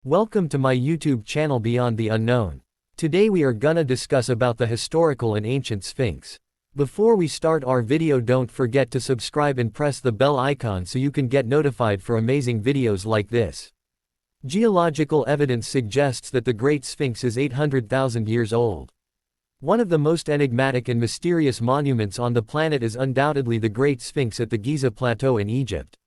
Welcome to my YouTube channel Beyond the Unknown. Today we are gonna discuss about the historical and ancient Sphinx. Before we start our video, don't forget to subscribe and press the bell icon so you can get notified for amazing videos like this. Geological evidence suggests that the Great Sphinx is 800,000 years old. One of the most enigmatic and mysterious monuments on the planet is undoubtedly the Great Sphinx at the Giza Plateau in Egypt.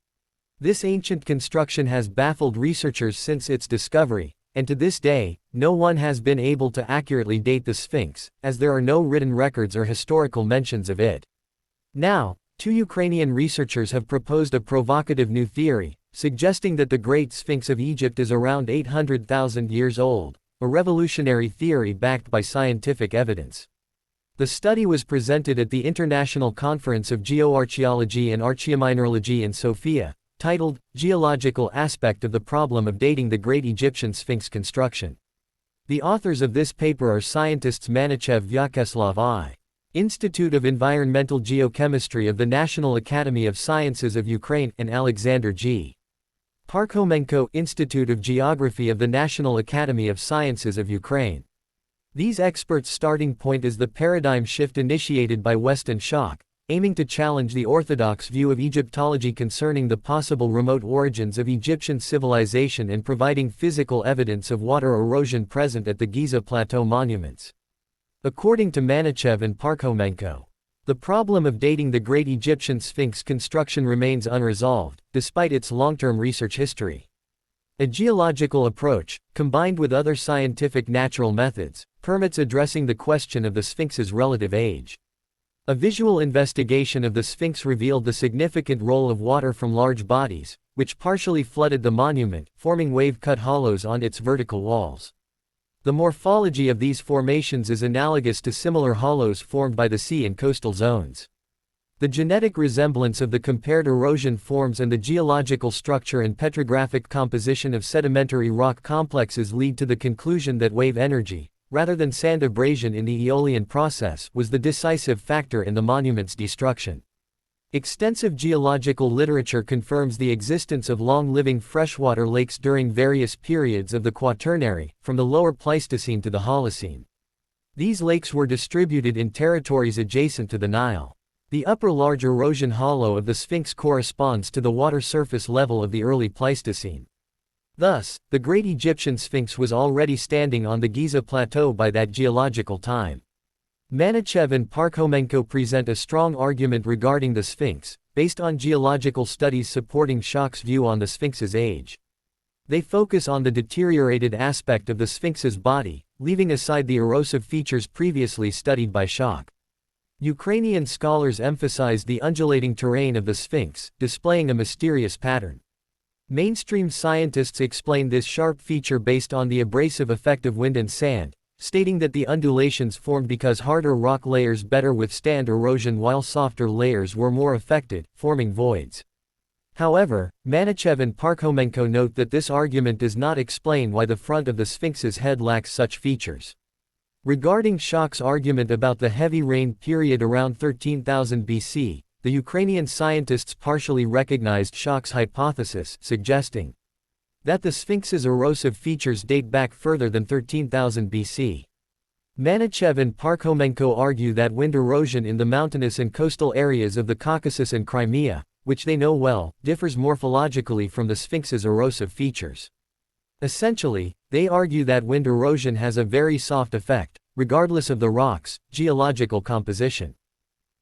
This ancient construction has baffled researchers since its discovery, and to this day, no one has been able to accurately date the Sphinx, as there are no written records or historical mentions of it. Now, two Ukrainian researchers have proposed a provocative new theory, suggesting that the Great Sphinx of Egypt is around 800,000 years old, a revolutionary theory backed by scientific evidence. The study was presented at the International Conference of Geoarchaeology and Archaeomineralogy in Sofia, titled, Geological Aspect of the Problem of Dating the Great Egyptian Sphinx Construction. The authors of this paper are scientists Manichev Vyacheslav I. Institute of Environmental Geochemistry of the National Academy of Sciences of Ukraine, and Alexander G. Parkhomenko, Institute of Geography of the National Academy of Sciences of Ukraine. These experts' starting point is the paradigm shift initiated by Western shock, aiming to challenge the orthodox view of Egyptology concerning the possible remote origins of Egyptian civilization and providing physical evidence of water erosion present at the Giza Plateau monuments. According to Manichev and Parkhomenko, the problem of dating the Great Egyptian Sphinx construction remains unresolved, despite its long-term research history. A geological approach, combined with other scientific natural methods, permits addressing the question of the Sphinx's relative age. A visual investigation of the Sphinx revealed the significant role of water from large bodies, which partially flooded the monument, forming wave-cut hollows on its vertical walls. The morphology of these formations is analogous to similar hollows formed by the sea in coastal zones. The genetic resemblance of the compared erosion forms and the geological structure and petrographic composition of sedimentary rock complexes lead to the conclusion that wave energy, rather than sand abrasion in the Aeolian process, was the decisive factor in the monument's destruction. Extensive geological literature confirms the existence of long-living freshwater lakes during various periods of the Quaternary, from the lower Pleistocene to the Holocene. These lakes were distributed in territories adjacent to the Nile. The upper large erosion hollow of the Sphinx corresponds to the water surface level of the early Pleistocene. Thus, the Great Egyptian Sphinx was already standing on the Giza Plateau by that geological time. Manichev and Parkhomenko present a strong argument regarding the Sphinx, based on geological studies supporting Schock's view on the Sphinx's age. They focus on the deteriorated aspect of the Sphinx's body, leaving aside the erosive features previously studied by Schock. Ukrainian scholars emphasize the undulating terrain of the Sphinx, displaying a mysterious pattern. Mainstream scientists explain this sharp feature based on the abrasive effect of wind and sand, stating that the undulations formed because harder rock layers better withstand erosion while softer layers were more affected, forming voids. However, Manichev and Parkhomenko note that this argument does not explain why the front of the Sphinx's head lacks such features. Regarding Schock's argument about the heavy rain period around 13,000 BC, the Ukrainian scientists partially recognized Schock's hypothesis, suggesting that the Sphinx's erosive features date back further than 13,000 BC. Manichev and Parkhomenko argue that wind erosion in the mountainous and coastal areas of the Caucasus and Crimea, which they know well, differs morphologically from the Sphinx's erosive features. Essentially, they argue that wind erosion has a very soft effect, regardless of the rock's geological composition.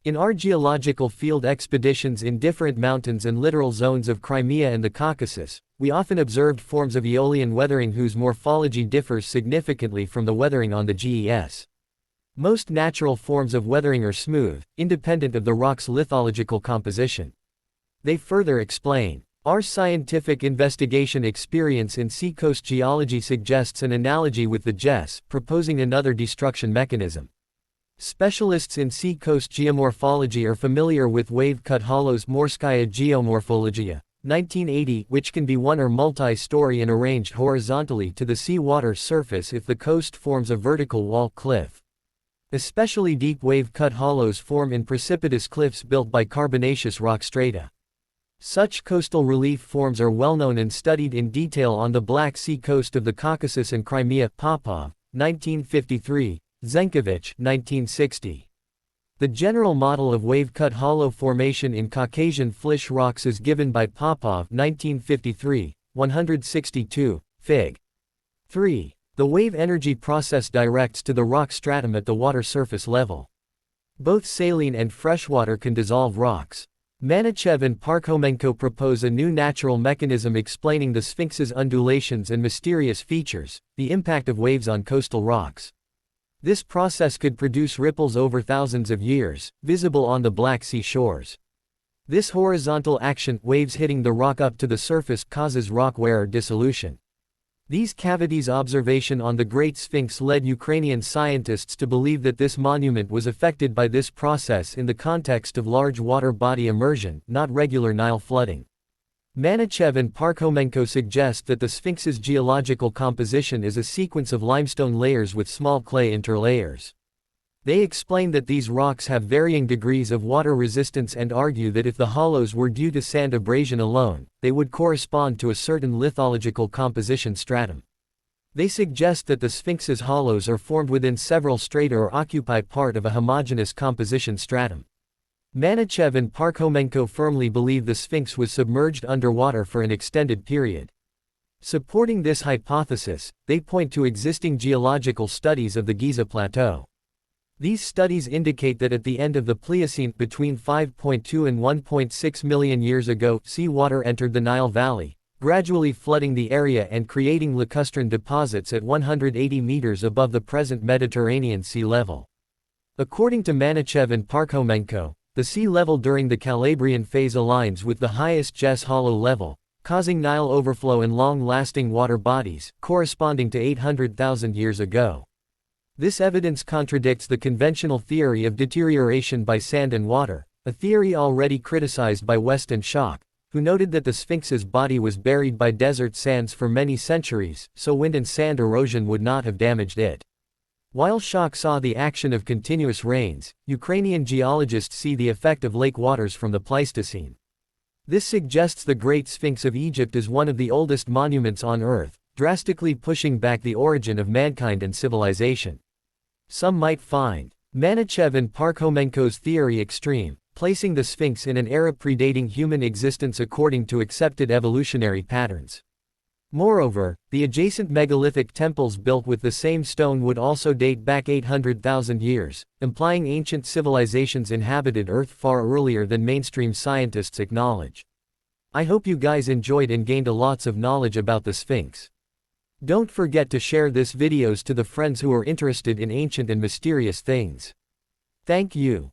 In our geological field expeditions in different mountains and littoral zones of Crimea and the Caucasus, we often observed forms of Aeolian weathering whose morphology differs significantly from the weathering on the GES. Most natural forms of weathering are smooth, independent of the rock's lithological composition. They further explain, our scientific investigation experience in seacoast geology suggests an analogy with the GES, proposing another destruction mechanism. Specialists in seacoast geomorphology are familiar with wave-cut hollows Morskaya geomorphologia, 1980, which can be one or multi-story and arranged horizontally to the seawater surface if the coast forms a vertical wall cliff. Especially deep wave-cut hollows form in precipitous cliffs built by carbonaceous rock strata. Such coastal relief forms are well known and studied in detail on the Black Sea coast of the Caucasus and Crimea. Popov, 1953, Zenkovich, 1960. The general model of wave-cut hollow formation in Caucasian flysch rocks is given by Popov, 1953, 162, Fig. 3. The wave energy process directs to the rock stratum at the water surface level. Both saline and freshwater can dissolve rocks. Manichev and Parkhomenko propose a new natural mechanism explaining the Sphinx's undulations and mysterious features, the impact of waves on coastal rocks. This process could produce ripples over thousands of years, visible on the Black Sea shores. This horizontal action, waves hitting the rock up to the surface, causes rock wear dissolution. These cavities observation on the Great Sphinx led Ukrainian scientists to believe that this monument was affected by this process in the context of large water body immersion, not regular Nile flooding. Manichev and Parkhomenko suggest that the Sphinx's geological composition is a sequence of limestone layers with small clay interlayers. They explain that these rocks have varying degrees of water resistance and argue that if the hollows were due to sand abrasion alone, they would correspond to a certain lithological composition stratum. They suggest that the Sphinx's hollows are formed within several strata or occupy part of a homogeneous composition stratum. Manichev and Parkhomenko firmly believe the Sphinx was submerged underwater for an extended period. Supporting this hypothesis, they point to existing geological studies of the Giza Plateau. These studies indicate that at the end of the Pliocene, between 5.2 and 1.6 million years ago, seawater entered the Nile Valley, gradually flooding the area and creating lacustrine deposits at 180 meters above the present Mediterranean sea level. According to Manichev and Parkhomenko, the sea level during the Calabrian phase aligns with the highest Jez Hollow level, causing Nile overflow and long-lasting water bodies, corresponding to 800,000 years ago. This evidence contradicts the conventional theory of deterioration by sand and water, a theory already criticized by West and Schock, who noted that the Sphinx's body was buried by desert sands for many centuries, so wind and sand erosion would not have damaged it. While Schock saw the action of continuous rains, Ukrainian geologists see the effect of lake waters from the Pleistocene. This suggests the Great Sphinx of Egypt is one of the oldest monuments on Earth, drastically pushing back the origin of mankind and civilization. Some might find Manichev and Parkhomenko's theory extreme, placing the Sphinx in an era predating human existence according to accepted evolutionary patterns. Moreover, the adjacent megalithic temples built with the same stone would also date back 800,000 years, implying ancient civilizations inhabited Earth far earlier than mainstream scientists acknowledge. I hope you guys enjoyed and gained lots of knowledge about the Sphinx. Don't forget to share this videos to the friends who are interested in ancient and mysterious things. Thank you.